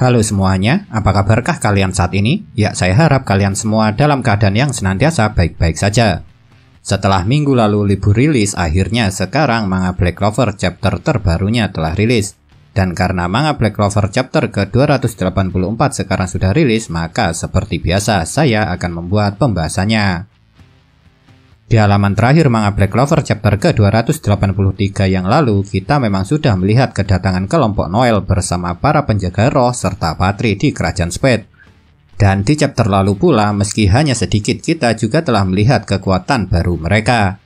Halo semuanya, apa kabarkah kalian saat ini? Ya, saya harap kalian semua dalam keadaan yang senantiasa baik-baik saja. Setelah minggu lalu libur rilis, akhirnya sekarang manga Black Clover chapter terbarunya telah rilis. Dan karena manga Black Clover chapter ke-284 sekarang sudah rilis, maka seperti biasa saya akan membuat pembahasannya. Di halaman terakhir manga Black Clover chapter ke-283 yang lalu, kita memang sudah melihat kedatangan kelompok Noel bersama para penjaga roh serta Patri di kerajaan Spade. Dan di chapter lalu pula, meski hanya sedikit, kita juga telah melihat kekuatan baru mereka.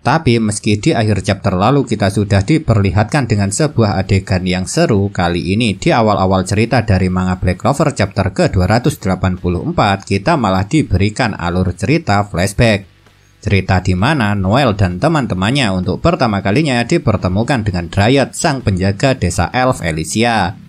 Tapi meski di akhir chapter lalu kita sudah diperlihatkan dengan sebuah adegan yang seru, kali ini di awal-awal cerita dari manga Black Clover chapter ke-284, kita malah diberikan alur cerita flashback. Cerita di mana Noel dan teman-temannya untuk pertama kalinya dipertemukan dengan Dryad, sang penjaga desa elf Elysia.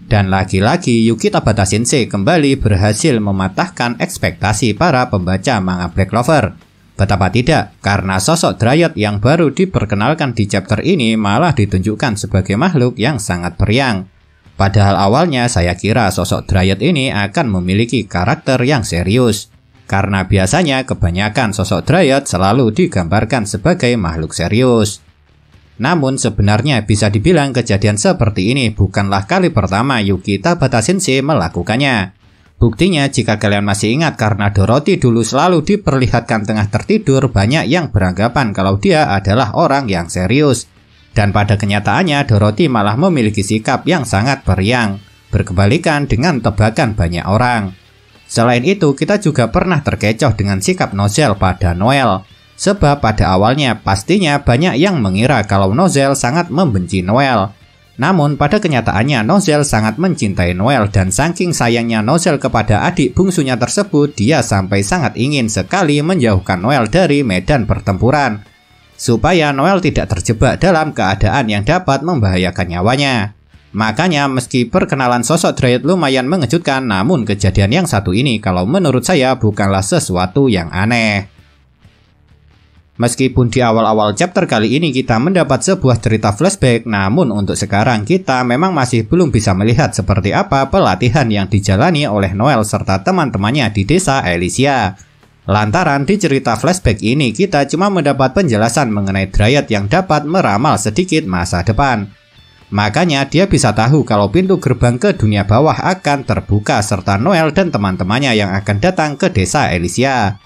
Dan lagi-lagi Yuki Tabata Sensei kembali berhasil mematahkan ekspektasi para pembaca manga Black Clover. Betapa tidak, karena sosok Dryad yang baru diperkenalkan di chapter ini malah ditunjukkan sebagai makhluk yang sangat periang. Padahal awalnya saya kira sosok Dryad ini akan memiliki karakter yang serius. Karena biasanya kebanyakan sosok Dryad selalu digambarkan sebagai makhluk serius. Namun sebenarnya bisa dibilang kejadian seperti ini bukanlah kali pertama Yuki Tabata Sensei melakukannya. Buktinya jika kalian masih ingat, karena Dorothy dulu selalu diperlihatkan tengah tertidur, banyak yang beranggapan kalau dia adalah orang yang serius. Dan pada kenyataannya Dorothy malah memiliki sikap yang sangat periang, berkebalikan dengan tebakan banyak orang. Selain itu, kita juga pernah terkecoh dengan sikap Nozel pada Noel. Sebab pada awalnya pastinya banyak yang mengira kalau Nozel sangat membenci Noel. Namun pada kenyataannya Nozel sangat mencintai Noel, dan saking sayangnya Nozel kepada adik bungsunya tersebut, dia sampai sangat ingin sekali menjauhkan Noel dari medan pertempuran, supaya Noel tidak terjebak dalam keadaan yang dapat membahayakan nyawanya. Makanya meski perkenalan sosok Dryad lumayan mengejutkan, namun kejadian yang satu ini kalau menurut saya bukanlah sesuatu yang aneh. Meskipun di awal-awal chapter kali ini kita mendapat sebuah cerita flashback, namun untuk sekarang kita memang masih belum bisa melihat seperti apa pelatihan yang dijalani oleh Noel serta teman-temannya di desa Elysia. Lantaran di cerita flashback ini kita cuma mendapat penjelasan mengenai Dryad yang dapat meramal sedikit masa depan. Makanya dia bisa tahu kalau pintu gerbang ke dunia bawah akan terbuka serta Noel dan teman-temannya yang akan datang ke desa Elysia.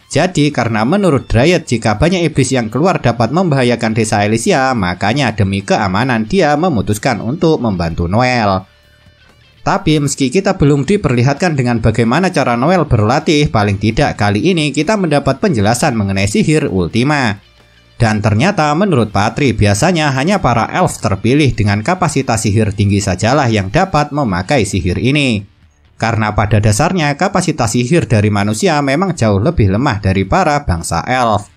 Jadi karena menurut Dryad jika banyak iblis yang keluar dapat membahayakan desa Elysia, makanya demi keamanan dia memutuskan untuk membantu Noel. Tapi meski kita belum diperlihatkan dengan bagaimana cara Noel berlatih, paling tidak kali ini kita mendapat penjelasan mengenai sihir Ultima. Dan ternyata menurut Patri biasanya hanya para elf terpilih dengan kapasitas sihir tinggi sajalah yang dapat memakai sihir ini. Karena pada dasarnya kapasitas sihir dari manusia memang jauh lebih lemah dari para bangsa elf.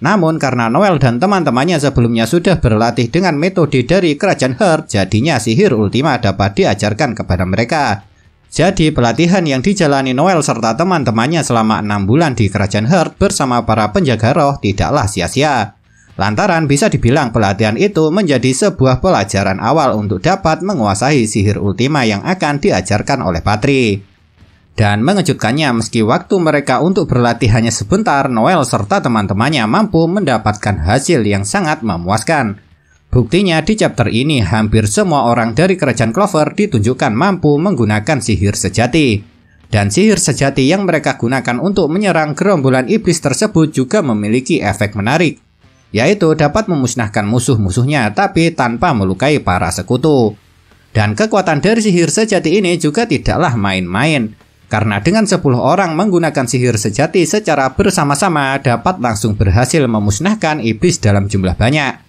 Namun karena Noel dan teman-temannya sebelumnya sudah berlatih dengan metode dari kerajaan Heart, jadinya sihir Ultima dapat diajarkan kepada mereka. Jadi pelatihan yang dijalani Noel serta teman-temannya selama 6 bulan di kerajaan Heart bersama para penjaga roh tidaklah sia-sia. Lantaran bisa dibilang pelatihan itu menjadi sebuah pelajaran awal untuk dapat menguasai sihir Ultima yang akan diajarkan oleh Patri. Dan mengejutkannya, meski waktu mereka untuk berlatih hanya sebentar, Noel serta teman-temannya mampu mendapatkan hasil yang sangat memuaskan. Buktinya di chapter ini hampir semua orang dari kerajaan Clover ditunjukkan mampu menggunakan sihir sejati. Dan sihir sejati yang mereka gunakan untuk menyerang gerombolan iblis tersebut juga memiliki efek menarik, yaitu dapat memusnahkan musuh-musuhnya tapi tanpa melukai para sekutu. Dan kekuatan dari sihir sejati ini juga tidaklah main-main, karena dengan 10 orang menggunakan sihir sejati secara bersama-sama dapat langsung berhasil memusnahkan iblis dalam jumlah banyak.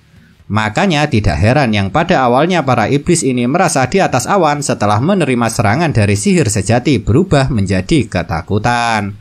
Makanya tidak heran yang pada awalnya para iblis ini merasa di atas awan, setelah menerima serangan dari sihir sejati berubah menjadi ketakutan.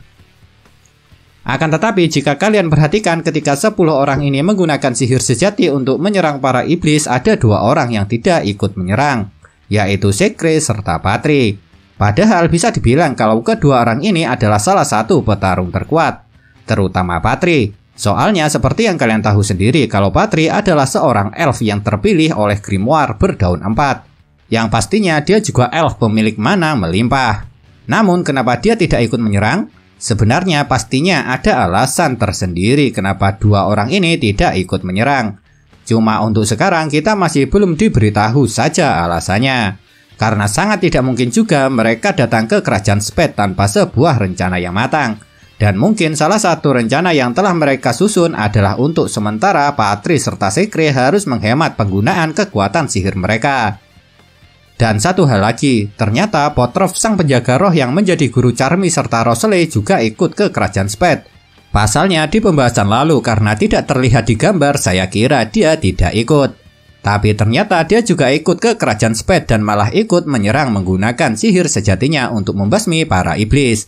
Akan tetapi jika kalian perhatikan, ketika 10 orang ini menggunakan sihir sejati untuk menyerang para iblis, ada 2 orang yang tidak ikut menyerang, yaitu Sekre serta Patri. Padahal bisa dibilang kalau kedua orang ini adalah salah satu petarung terkuat, terutama Patri. Soalnya seperti yang kalian tahu sendiri kalau Patri adalah seorang elf yang terpilih oleh grimoire berdaun 4. Yang pastinya dia juga elf pemilik mana melimpah. Namun kenapa dia tidak ikut menyerang? Sebenarnya pastinya ada alasan tersendiri kenapa dua orang ini tidak ikut menyerang. Cuma untuk sekarang kita masih belum diberitahu saja alasannya. Karena sangat tidak mungkin juga mereka datang ke kerajaan Spade tanpa sebuah rencana yang matang. Dan mungkin salah satu rencana yang telah mereka susun adalah untuk sementara Patri serta Sekre harus menghemat penggunaan kekuatan sihir mereka. Dan satu hal lagi, ternyata Potrov sang penjaga roh yang menjadi guru Charmy serta Rosele juga ikut ke kerajaan Spade. Pasalnya di pembahasan lalu karena tidak terlihat di gambar, saya kira dia tidak ikut. Tapi ternyata dia juga ikut ke kerajaan Spade dan malah ikut menyerang menggunakan sihir sejatinya untuk membasmi para iblis.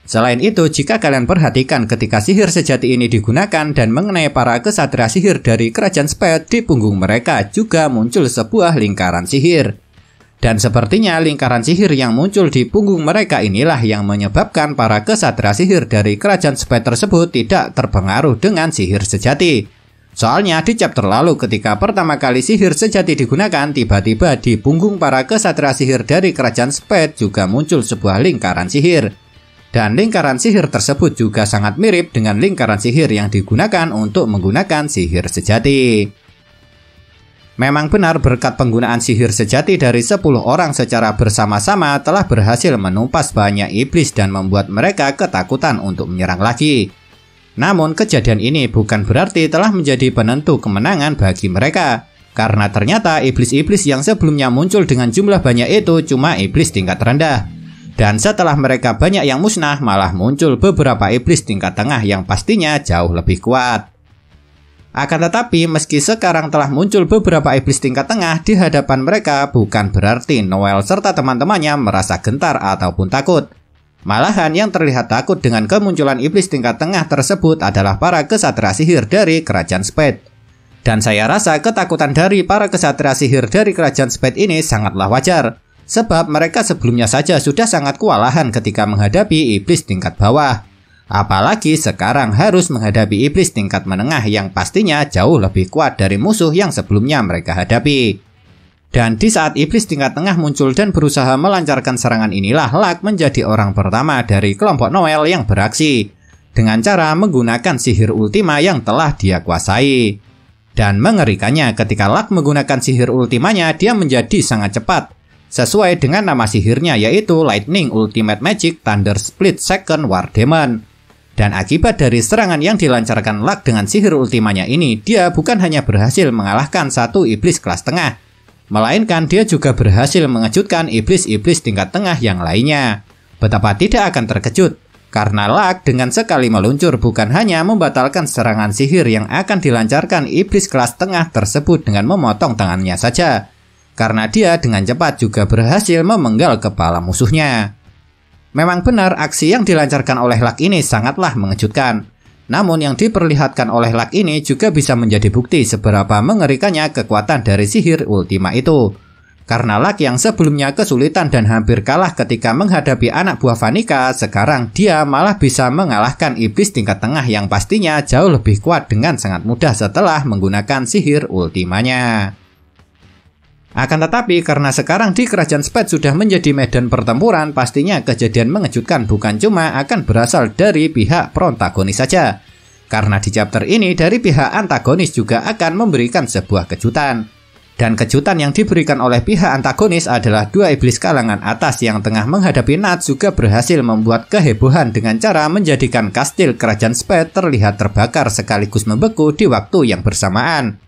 Selain itu, jika kalian perhatikan ketika sihir sejati ini digunakan dan mengenai para kesatria sihir dari kerajaan Spade, di punggung mereka juga muncul sebuah lingkaran sihir. Dan sepertinya lingkaran sihir yang muncul di punggung mereka inilah yang menyebabkan para kesatria sihir dari kerajaan Spade tersebut tidak terpengaruh dengan sihir sejati. Soalnya di chapter lalu ketika pertama kali sihir sejati digunakan, tiba-tiba di punggung para kesatria sihir dari kerajaan Spade juga muncul sebuah lingkaran sihir. Dan lingkaran sihir tersebut juga sangat mirip dengan lingkaran sihir yang digunakan untuk menggunakan sihir sejati. Memang benar berkat penggunaan sihir sejati dari 10 orang secara bersama-sama telah berhasil menumpas banyak iblis dan membuat mereka ketakutan untuk menyerang lagi. Namun kejadian ini bukan berarti telah menjadi penentu kemenangan bagi mereka. Karena ternyata iblis-iblis yang sebelumnya muncul dengan jumlah banyak itu cuma iblis tingkat rendah. Dan setelah mereka banyak yang musnah, malah muncul beberapa iblis tingkat tengah yang pastinya jauh lebih kuat. Akan tetapi, meski sekarang telah muncul beberapa iblis tingkat tengah di hadapan mereka, bukan berarti Noel serta teman-temannya merasa gentar ataupun takut. Malahan yang terlihat takut dengan kemunculan iblis tingkat tengah tersebut adalah para kesatria sihir dari kerajaan Spade. Dan saya rasa ketakutan dari para kesatria sihir dari kerajaan Spade ini sangatlah wajar. Sebab mereka sebelumnya saja sudah sangat kewalahan ketika menghadapi iblis tingkat bawah. Apalagi sekarang harus menghadapi iblis tingkat menengah yang pastinya jauh lebih kuat dari musuh yang sebelumnya mereka hadapi. Dan di saat iblis tingkat tengah muncul dan berusaha melancarkan serangan inilah Luck menjadi orang pertama dari kelompok Noel yang beraksi dengan cara menggunakan sihir ultima yang telah dia kuasai. Dan mengerikannya ketika Luck menggunakan sihir ultimanya, dia menjadi sangat cepat. Sesuai dengan nama sihirnya yaitu Lightning Ultimate Magic Thunder Split Second War Demon. Dan akibat dari serangan yang dilancarkan Luck dengan sihir ultimanya ini, dia bukan hanya berhasil mengalahkan satu iblis kelas tengah, melainkan dia juga berhasil mengejutkan iblis-iblis tingkat tengah yang lainnya. Betapa tidak akan terkejut, karena Luck dengan sekali meluncur bukan hanya membatalkan serangan sihir yang akan dilancarkan iblis kelas tengah tersebut dengan memotong tangannya saja, karena dia dengan cepat juga berhasil memenggal kepala musuhnya. Memang benar aksi yang dilancarkan oleh Luck ini sangatlah mengejutkan. Namun yang diperlihatkan oleh Luck ini juga bisa menjadi bukti seberapa mengerikannya kekuatan dari sihir ultima itu. Karena Luck yang sebelumnya kesulitan dan hampir kalah ketika menghadapi anak buah Vanica, sekarang dia malah bisa mengalahkan iblis tingkat tengah yang pastinya jauh lebih kuat dengan sangat mudah setelah menggunakan sihir ultimanya. Akan tetapi karena sekarang di kerajaan Spade sudah menjadi medan pertempuran, pastinya kejadian mengejutkan bukan cuma akan berasal dari pihak protagonis saja. Karena di chapter ini dari pihak antagonis juga akan memberikan sebuah kejutan. Dan kejutan yang diberikan oleh pihak antagonis adalah dua iblis kalangan atas yang tengah menghadapi Nat juga berhasil membuat kehebohan dengan cara menjadikan kastil kerajaan Spade terlihat terbakar sekaligus membeku di waktu yang bersamaan.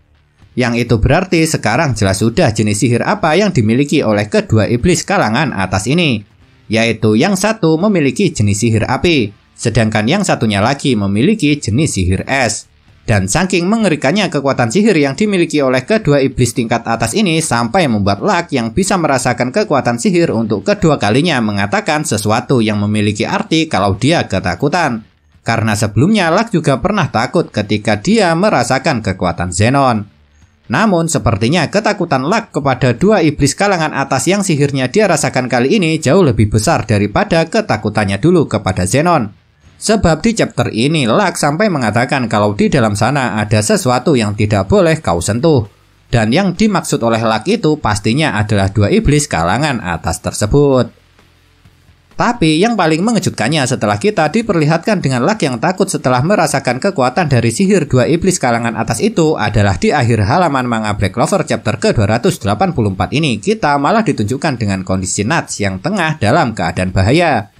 Yang itu berarti sekarang jelas sudah jenis sihir apa yang dimiliki oleh kedua iblis kalangan atas ini. Yaitu yang satu memiliki jenis sihir api, sedangkan yang satunya lagi memiliki jenis sihir es. Dan saking mengerikannya kekuatan sihir yang dimiliki oleh kedua iblis tingkat atas ini sampai membuat Luck yang bisa merasakan kekuatan sihir untuk kedua kalinya mengatakan sesuatu yang memiliki arti kalau dia ketakutan. Karena sebelumnya Luck juga pernah takut ketika dia merasakan kekuatan Zenon. Namun sepertinya ketakutan Luck kepada dua iblis kalangan atas yang sihirnya dia rasakan kali ini jauh lebih besar daripada ketakutannya dulu kepada Zenon. Sebab di chapter ini Luck sampai mengatakan kalau di dalam sana ada sesuatu yang tidak boleh kau sentuh. Dan yang dimaksud oleh Luck itu pastinya adalah dua iblis kalangan atas tersebut. Tapi yang paling mengejutkannya setelah kita diperlihatkan dengan Luck yang takut setelah merasakan kekuatan dari sihir dua iblis kalangan atas itu adalah di akhir halaman manga Black Clover chapter ke-284 ini kita malah ditunjukkan dengan kondisi Nuts yang tengah dalam keadaan bahaya.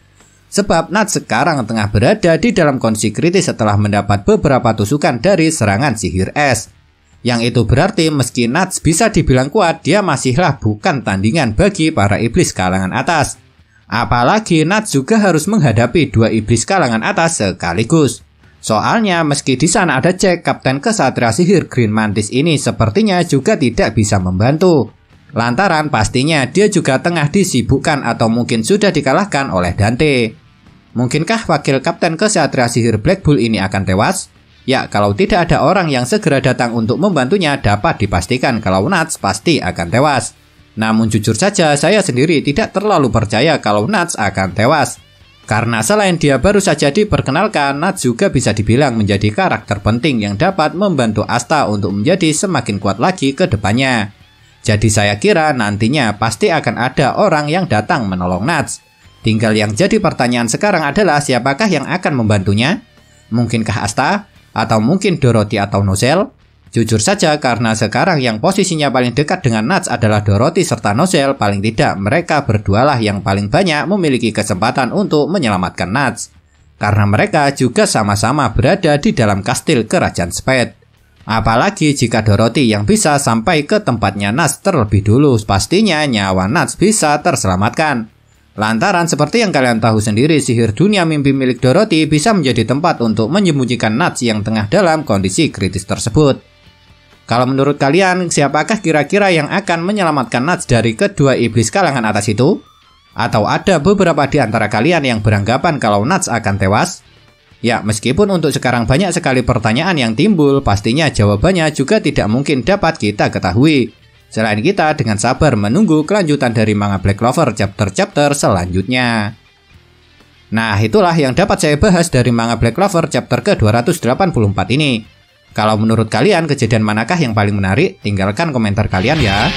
Sebab Nuts sekarang tengah berada di dalam kondisi kritis setelah mendapat beberapa tusukan dari serangan sihir es. Yang itu berarti meski Nuts bisa dibilang kuat, dia masihlah bukan tandingan bagi para iblis kalangan atas. Apalagi Nuts juga harus menghadapi dua iblis kalangan atas sekaligus. Soalnya meski di sana ada Jack, kapten kesatria sihir Green Mantis ini sepertinya juga tidak bisa membantu. Lantaran pastinya dia juga tengah disibukkan atau mungkin sudah dikalahkan oleh Dante. Mungkinkah wakil kapten kesatria sihir Black Bull ini akan tewas? Ya, kalau tidak ada orang yang segera datang untuk membantunya, dapat dipastikan kalau Nuts pasti akan tewas. Namun jujur saja saya sendiri tidak terlalu percaya kalau Nuts akan tewas. Karena selain dia baru saja diperkenalkan, Nuts juga bisa dibilang menjadi karakter penting yang dapat membantu Asta untuk menjadi semakin kuat lagi ke depannya. Jadi saya kira nantinya pasti akan ada orang yang datang menolong Nuts. Tinggal yang jadi pertanyaan sekarang adalah siapakah yang akan membantunya? Mungkinkah Asta? Atau mungkin Dorothy atau Nozel? Jujur saja karena sekarang yang posisinya paling dekat dengan Nuts adalah Dorothy serta Nozel, paling tidak mereka berdualah yang paling banyak memiliki kesempatan untuk menyelamatkan Nuts. Karena mereka juga sama-sama berada di dalam kastil kerajaan Spade. Apalagi jika Dorothy yang bisa sampai ke tempatnya Nuts terlebih dulu, pastinya nyawa Nuts bisa terselamatkan. Lantaran seperti yang kalian tahu sendiri, sihir dunia mimpi milik Dorothy bisa menjadi tempat untuk menyembunyikan Nuts yang tengah dalam kondisi kritis tersebut. Kalau menurut kalian, siapakah kira-kira yang akan menyelamatkan Nuts dari kedua iblis kalangan atas itu? Atau ada beberapa di antara kalian yang beranggapan kalau Nuts akan tewas? Ya, meskipun untuk sekarang banyak sekali pertanyaan yang timbul, pastinya jawabannya juga tidak mungkin dapat kita ketahui. Selain kita dengan sabar menunggu kelanjutan dari manga Black Clover chapter-chapter selanjutnya. Nah, itulah yang dapat saya bahas dari manga Black Clover chapter ke-284 ini. Kalau menurut kalian kejadian manakah yang paling menarik? Tinggalkan komentar kalian ya.